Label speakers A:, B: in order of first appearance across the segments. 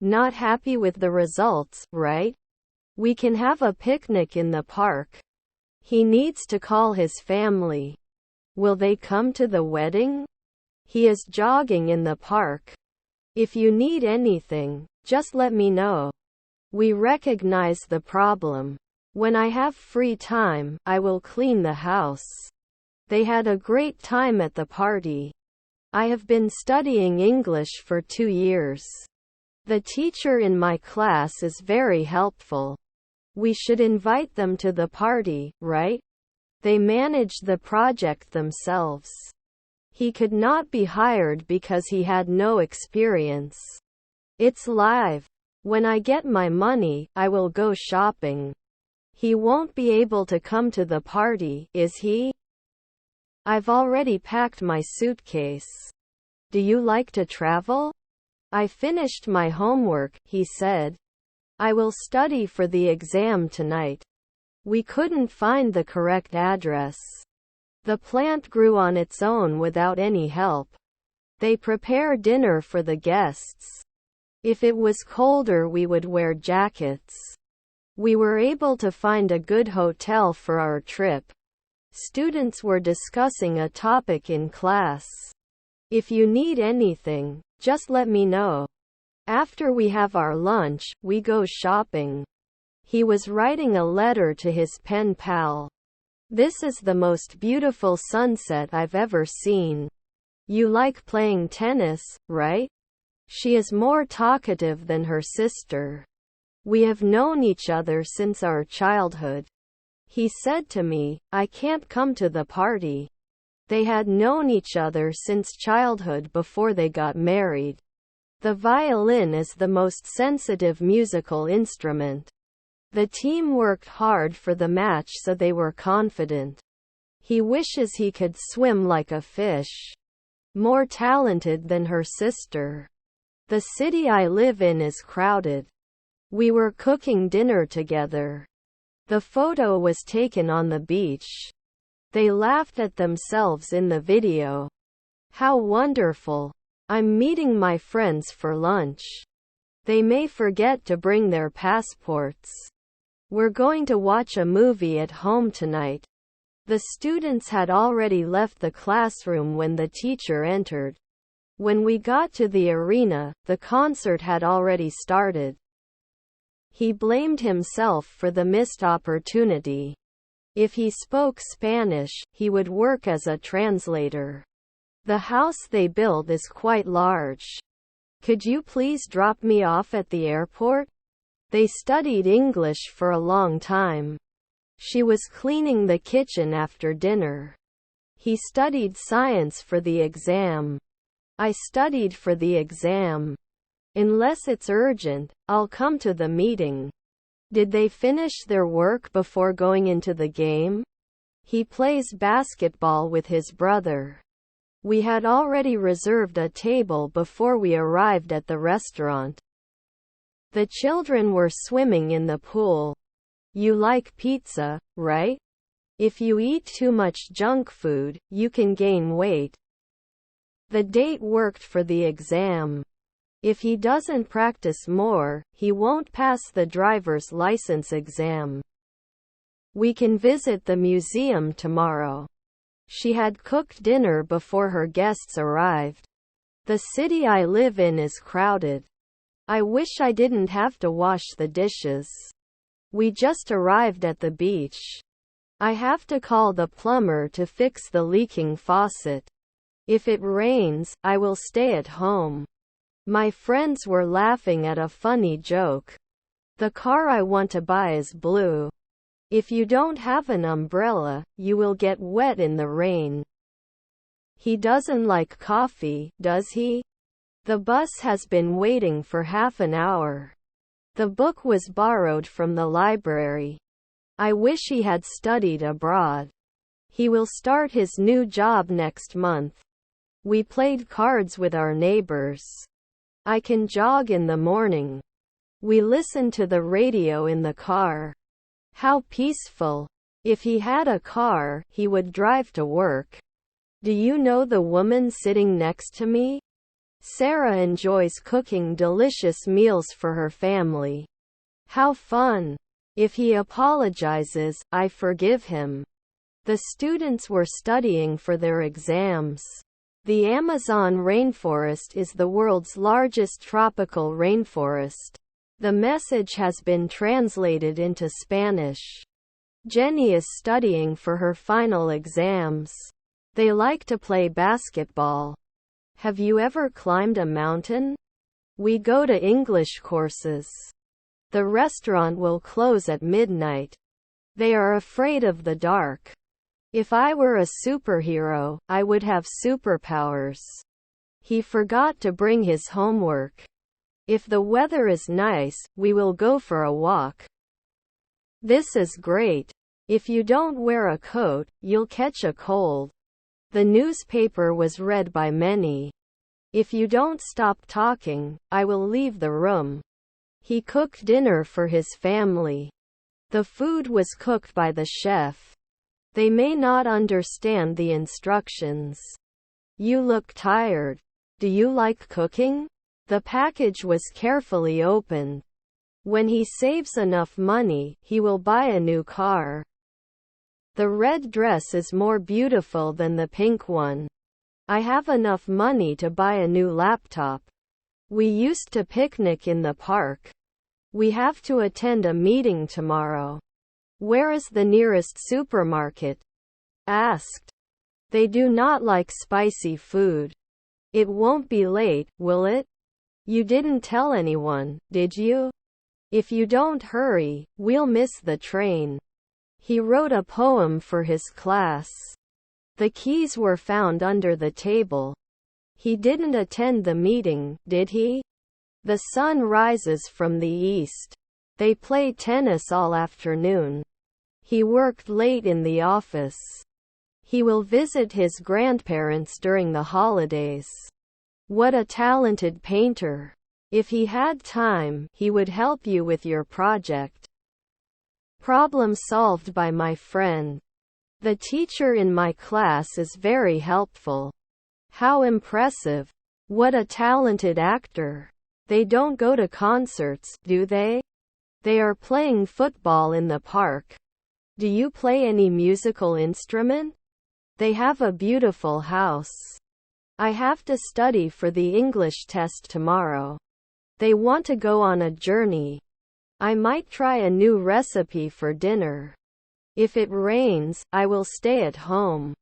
A: Not happy with the results, right? We can have a picnic in the park. He needs to call his family. Will they come to the wedding? He is jogging in the park. If you need anything, just let me know. We recognize the problem. When I have free time, I will clean the house. They had a great time at the party. I have been studying English for 2 years. The teacher in my class is very helpful. We should invite them to the party, right? They manage the project themselves. He could not be hired because he had no experience. It's live. When I get my money, I will go shopping. He won't be able to come to the party, is he? I've already packed my suitcase. Do you like to travel? I finished my homework, he said. I will study for the exam tonight. We couldn't find the correct address. The plant grew on its own without any help. They prepare dinner for the guests. If it was colder, we would wear jackets. We were able to find a good hotel for our trip. Students were discussing a topic in class. If you need anything, just let me know. After we have our lunch, we go shopping. He was writing a letter to his pen pal. This is the most beautiful sunset I've ever seen. You like playing tennis, right? She is more talkative than her sister. We have known each other since our childhood. He said to me, I can't come to the party. They had known each other since childhood before they got married. The violin is the most sensitive musical instrument. The team worked hard for the match, so they were confident. He wishes he could swim like a fish. More talented than her sister. The city I live in is crowded. We were cooking dinner together. The photo was taken on the beach. They laughed at themselves in the video. How wonderful. I'm meeting my friends for lunch. They may forget to bring their passports. We're going to watch a movie at home tonight. The students had already left the classroom when the teacher entered. When we got to the arena, the concert had already started. He blamed himself for the missed opportunity. If he spoke Spanish, he would work as a translator. The house they built is quite large. Could you please drop me off at the airport? They studied English for a long time. She was cleaning the kitchen after dinner. He studied science for the exam. I studied for the exam. Unless it's urgent, I'll come to the meeting. Did they finish their work before going into the game? He plays basketball with his brother. We had already reserved a table before we arrived at the restaurant. The children were swimming in the pool. You like pizza, right? If you eat too much junk food, you can gain weight. The date worked for the exam. If he doesn't practice more, he won't pass the driver's license exam. We can visit the museum tomorrow. She had cooked dinner before her guests arrived. The city I live in is crowded. I wish I didn't have to wash the dishes. We just arrived at the beach. I have to call the plumber to fix the leaking faucet. If it rains, I will stay at home. My friends were laughing at a funny joke. The car I want to buy is blue. If you don't have an umbrella, you will get wet in the rain. He doesn't like coffee, does he? The bus has been waiting for half an hour. The book was borrowed from the library. I wish he had studied abroad. He will start his new job next month. We played cards with our neighbors. I can jog in the morning. We listen to the radio in the car. How peaceful. If he had a car, he would drive to work. Do you know the woman sitting next to me? Sarah enjoys cooking delicious meals for her family. How fun! If he apologizes, I forgive him. The students were studying for their exams. The Amazon rainforest is the world's largest tropical rainforest. The message has been translated into Spanish. Jenny is studying for her final exams. They like to play basketball. Have you ever climbed a mountain? We go to English courses. The restaurant will close at midnight. They are afraid of the dark. If I were a superhero, I would have superpowers. He forgot to bring his homework. If the weather is nice, we will go for a walk. This is great. If you don't wear a coat, you'll catch a cold. The newspaper was read by many. If you don't stop talking, I will leave the room. He cooked dinner for his family. The food was cooked by the chef. They may not understand the instructions. You look tired. Do you like cooking? The package was carefully opened. When he saves enough money, he will buy a new car. The red dress is more beautiful than the pink one. I have enough money to buy a new laptop. We used to picnic in the park. We have to attend a meeting tomorrow. Where is the nearest supermarket? Asked. They do not like spicy food. It won't be late, will it? You didn't tell anyone, did you? If you don't hurry, we'll miss the train. He wrote a poem for his class. The keys were found under the table. He didn't attend the meeting, did he? The sun rises from the east. They play tennis all afternoon. He worked late in the office. He will visit his grandparents during the holidays. What a talented painter. If he had time, he would help you with your project. Problem solved by my friend. The teacher in my class is very helpful. How impressive. What a talented actor. They don't go to concerts, do they? They are playing football in the park. Do you play any musical instrument? They have a beautiful house. I have to study for the English test tomorrow. They want to go on a journey. I might try a new recipe for dinner. If it rains, I will stay at home.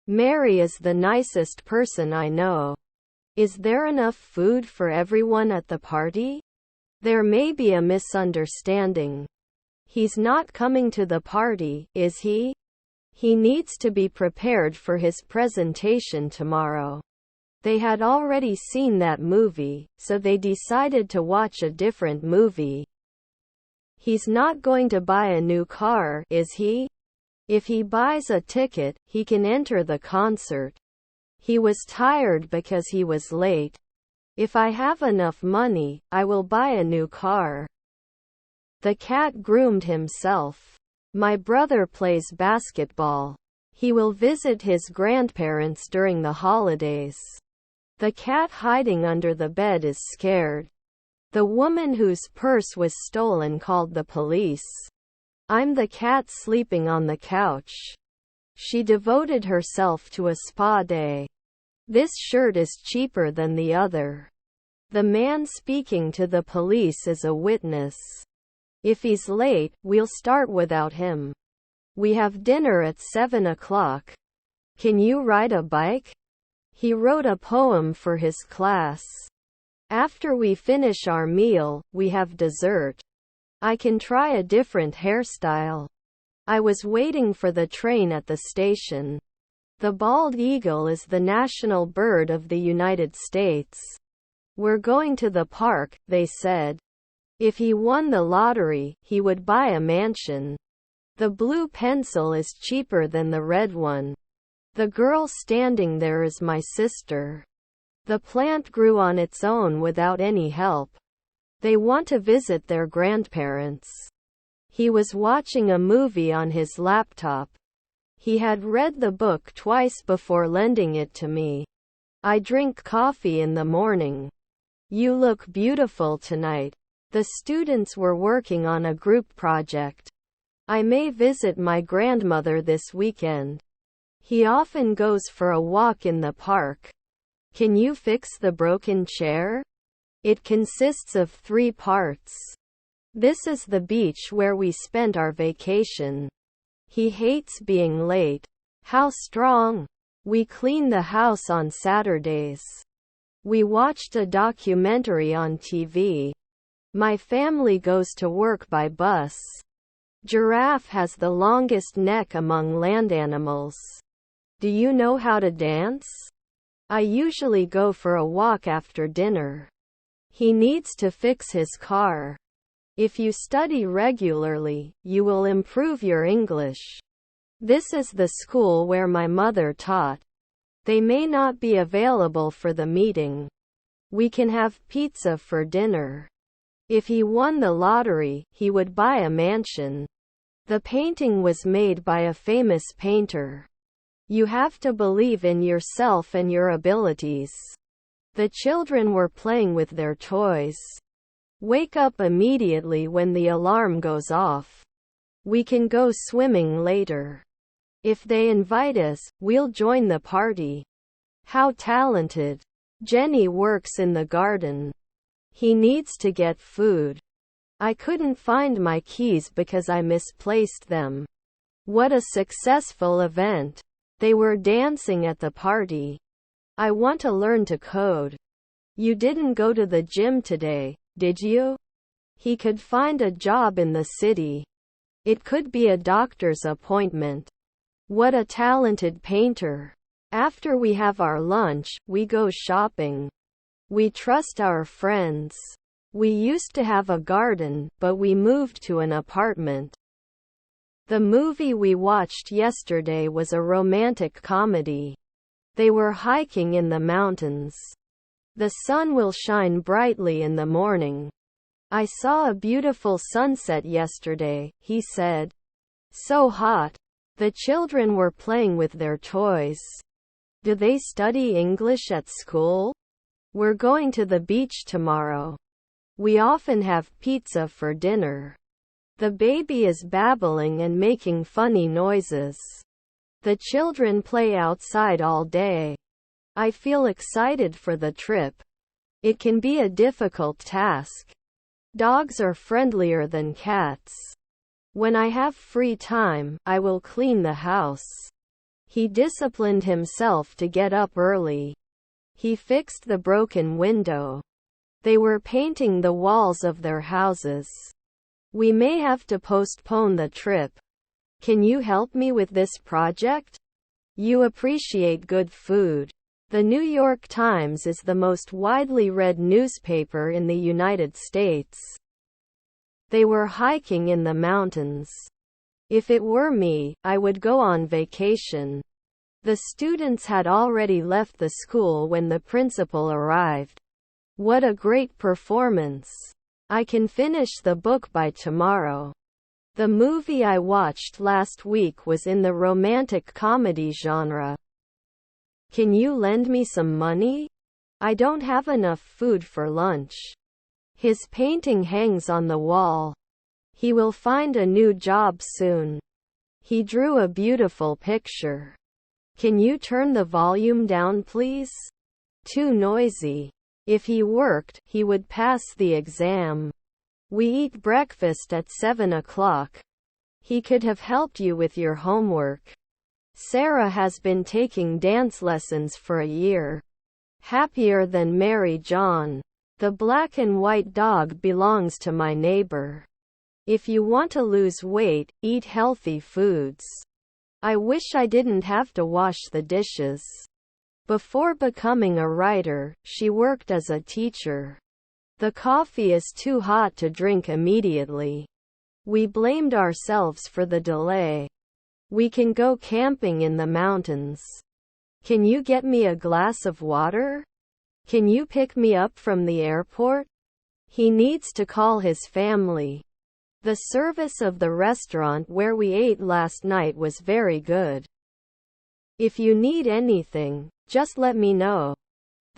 A: Mary is the nicest person I know. Is there enough food for everyone at the party? There may be a misunderstanding. He's not coming to the party, is he? He needs to be prepared for his presentation tomorrow. They had already seen that movie, so they decided to watch a different movie. He's not going to buy a new car, is he? If he buys a ticket, he can enter the concert. He was tired because he was late. If I have enough money, I will buy a new car. The cat groomed himself. My brother plays basketball. He will visit his grandparents during the holidays. The cat hiding under the bed is scared. The woman whose purse was stolen called the police. I'm the cat sleeping on the couch. She devoted herself to a spa day. This shirt is cheaper than the other. The man speaking to the police is a witness. If he's late, we'll start without him. We have dinner at 7 o'clock. Can you ride a bike? He wrote a poem for his class. After we finish our meal, we have dessert. I can try a different hairstyle. I was waiting for the train at the station. The bald eagle is the national bird of the United States. We're going to the park, they said. If he won the lottery, he would buy a mansion. The blue pencil is cheaper than the red one. The girl standing there is my sister. The plant grew on its own without any help. They want to visit their grandparents. He was watching a movie on his laptop. He had read the book twice before lending it to me. I drink coffee in the morning. You look beautiful tonight. The students were working on a group project. I may visit my grandmother this weekend. He often goes for a walk in the park. Can you fix the broken chair? It consists of 3 parts. This is the beach where we spent our vacation. He hates being late. How strong. We clean the house on Saturdays. We watched a documentary on TV. My family goes to work by bus. Giraffe has the longest neck among land animals. Do you know how to dance? I usually go for a walk after dinner. He needs to fix his car. If you study regularly, you will improve your English. This is the school where my mother taught. They may not be available for the meeting. We can have pizza for dinner. If he won the lottery, he would buy a mansion. The painting was made by a famous painter. You have to believe in yourself and your abilities. The children were playing with their toys. Wake up immediately when the alarm goes off. We can go swimming later. If they invite us, we'll join the party. How talented. Jenny works in the garden. He needs to get food. I couldn't find my keys because I misplaced them. What a successful event. They were dancing at the party. I want to learn to code. You didn't go to the gym today, did you? He could find a job in the city. It could be a doctor's appointment. What a talented painter. After we have our lunch, we go shopping. We trust our friends. We used to have a garden, but we moved to an apartment. The movie we watched yesterday was a romantic comedy. They were hiking in the mountains. The sun will shine brightly in the morning. I saw a beautiful sunset yesterday, he said. So hot. The children were playing with their toys. Do they study English at school? We're going to the beach tomorrow. We often have pizza for dinner. The baby is babbling and making funny noises. The children play outside all day. I feel excited for the trip. It can be a difficult task. Dogs are friendlier than cats. When I have free time, I will clean the house. He disciplined himself to get up early. He fixed the broken window. They were painting the walls of their houses. We may have to postpone the trip. Can you help me with this project? You appreciate good food. The New York Times is the most widely read newspaper in the United States. They were hiking in the mountains. If it were me, I would go on vacation. The students had already left the school when the principal arrived. What a great performance. I can finish the book by tomorrow. The movie I watched last week was in the romantic comedy genre. Can you lend me some money? I don't have enough food for lunch. His painting hangs on the wall. He will find a new job soon. He drew a beautiful picture. Can you turn the volume down, please? Too noisy. If he worked, he would pass the exam. We eat breakfast at 7 o'clock. He could have helped you with your homework. Sarah has been taking dance lessons for a year. Happier than Mary John. The black and white dog belongs to my neighbor. If you want to lose weight, eat healthy foods. I wish I didn't have to wash the dishes. Before becoming a writer, she worked as a teacher. The coffee is too hot to drink immediately. We blamed ourselves for the delay. We can go camping in the mountains. Can you get me a glass of water? Can you pick me up from the airport? He needs to call his family. The service of the restaurant where we ate last night was very good. If you need anything, just let me know.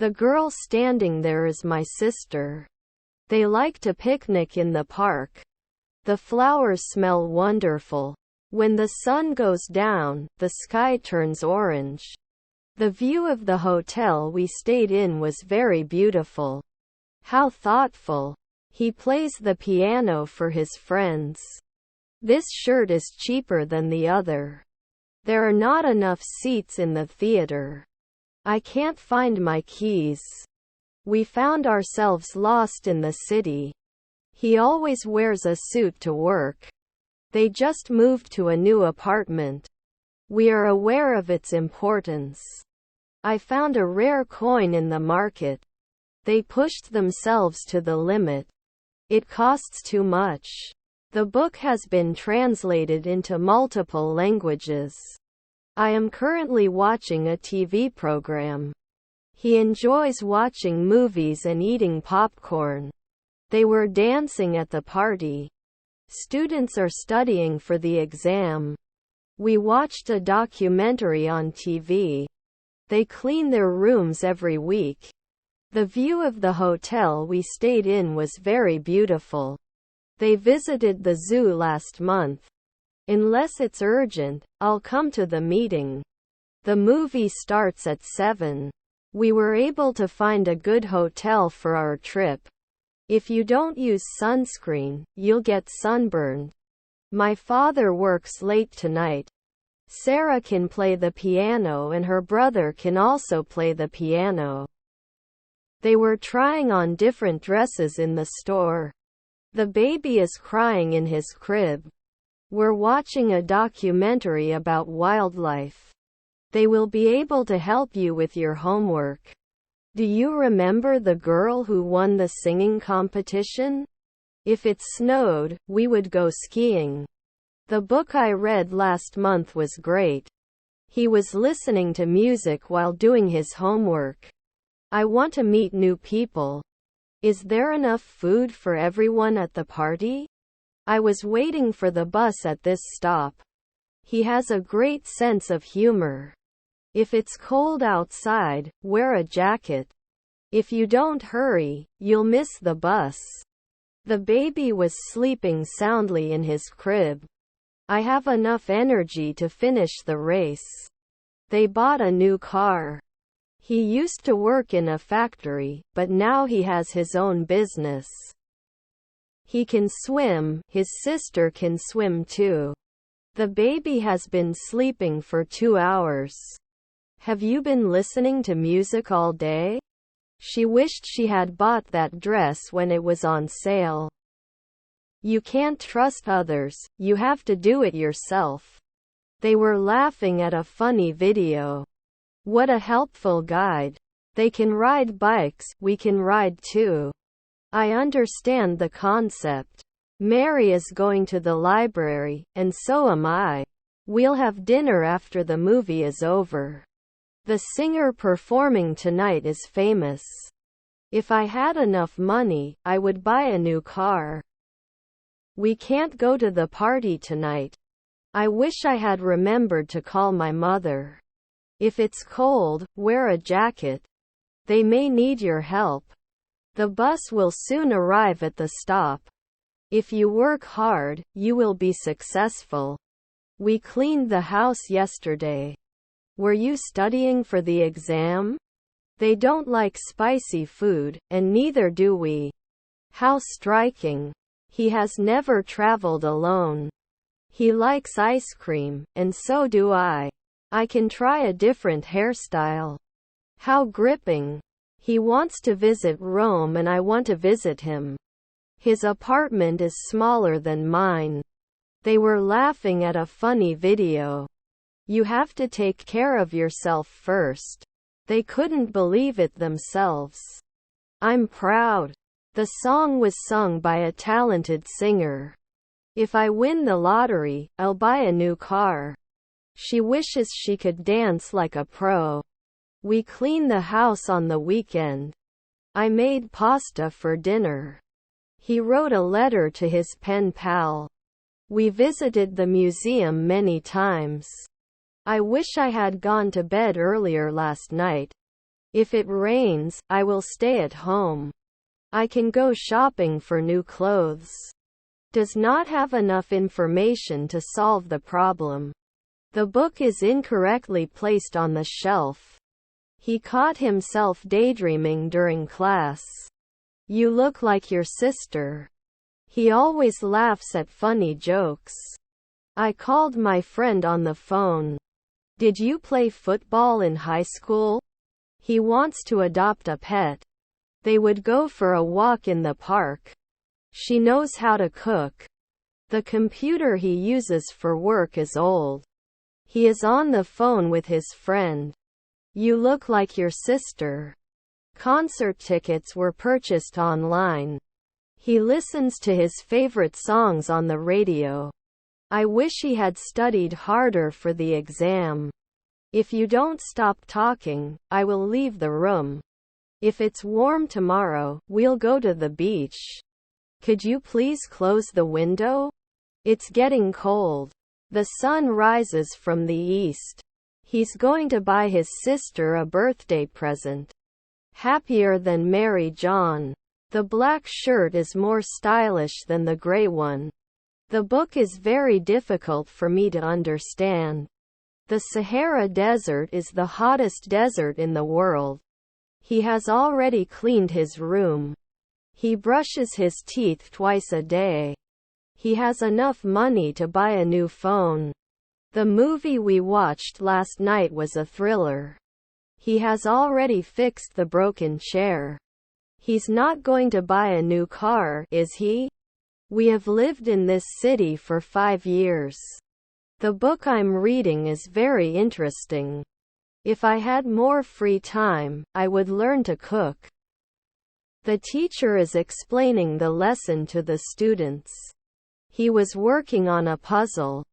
A: The girl standing there is my sister. They like to picnic in the park. The flowers smell wonderful. When the sun goes down, the sky turns orange. The view of the hotel we stayed in was very beautiful. How thoughtful. He plays the piano for his friends. This shirt is cheaper than the other. There are not enough seats in the theater. I can't find my keys. We found ourselves lost in the city. He always wears a suit to work. They just moved to a new apartment. We are aware of its importance. I found a rare coin in the market. They pushed themselves to the limit. It costs too much. The book has been translated into multiple languages. I am currently watching a TV program. He enjoys watching movies and eating popcorn. They were dancing at the party. Students are studying for the exam. We watched a documentary on TV. They clean their rooms every week. The view of the hotel we stayed in was very beautiful. They visited the zoo last month. Unless it's urgent, I'll come to the meeting. The movie starts at 7. We were able to find a good hotel for our trip. If you don't use sunscreen, you'll get sunburned. My father works late tonight. Sarah can play the piano and her brother can also play the piano. They were trying on different dresses in the store. The baby is crying in his crib. We're watching a documentary about wildlife. They will be able to help you with your homework. Do you remember the girl who won the singing competition? If it snowed, we would go skiing. The book I read last month was great. He was listening to music while doing his homework. I want to meet new people. Is there enough food for everyone at the party? I was waiting for the bus at this stop. He has a great sense of humor. If it's cold outside, wear a jacket. If you don't hurry, you'll miss the bus. The baby was sleeping soundly in his crib. I have enough energy to finish the race. They bought a new car. He used to work in a factory, but now he has his own business. He can swim, his sister can swim too. The baby has been sleeping for 2 hours. Have you been listening to music all day? She wished she had bought that dress when it was on sale. You can't trust others, you have to do it yourself. They were laughing at a funny video. What a helpful guide. They can ride bikes, we can ride too. I understand the concept. Mary is going to the library, and so am I. We'll have dinner after the movie is over. The singer performing tonight is famous. If I had enough money, I would buy a new car. We can't go to the party tonight. I wish I had remembered to call my mother. If it's cold, wear a jacket. They may need your help. The bus will soon arrive at the stop. If you work hard, you will be successful. We cleaned the house yesterday. Were you studying for the exam? They don't like spicy food, and neither do we. How striking. He has never traveled alone. He likes ice cream, and so do I. I can try a different hairstyle. How gripping. He wants to visit Rome and I want to visit him. His apartment is smaller than mine. They were laughing at a funny video. You have to take care of yourself first. They couldn't believe it themselves. I'm proud. The song was sung by a talented singer. If I win the lottery, I'll buy a new car. She wishes she could dance like a pro. We clean the house on the weekend. I made pasta for dinner. He wrote a letter to his pen pal. We visited the museum many times. I wish I had gone to bed earlier last night. If it rains, I will stay at home. I can go shopping for new clothes. Does not have enough information to solve the problem. The book is incorrectly placed on the shelf. He caught himself daydreaming during class. You look like your sister. He always laughs at funny jokes. I called my friend on the phone. Did you play football in high school? He wants to adopt a pet. They would go for a walk in the park. She knows how to cook. The computer he uses for work is old. He is on the phone with his friend. You look like your sister. Concert tickets were purchased online. He listens to his favorite songs on the radio. I wish he had studied harder for the exam. If you don't stop talking, I will leave the room. If it's warm tomorrow, we'll go to the beach. Could you please close the window? It's getting cold. The sun rises from the east. He's going to buy his sister a birthday present. Happier than Mary John. The black shirt is more stylish than the gray one. The book is very difficult for me to understand. The Sahara Desert is the hottest desert in the world. He has already cleaned his room. He brushes his teeth twice a day. He has enough money to buy a new phone. The movie we watched last night was a thriller. He has already fixed the broken chair. He's not going to buy a new car, is he? We have lived in this city for 5 years. The book I'm reading is very interesting. If I had more free time, I would learn to cook. The teacher is explaining the lesson to the students. He was working on a puzzle.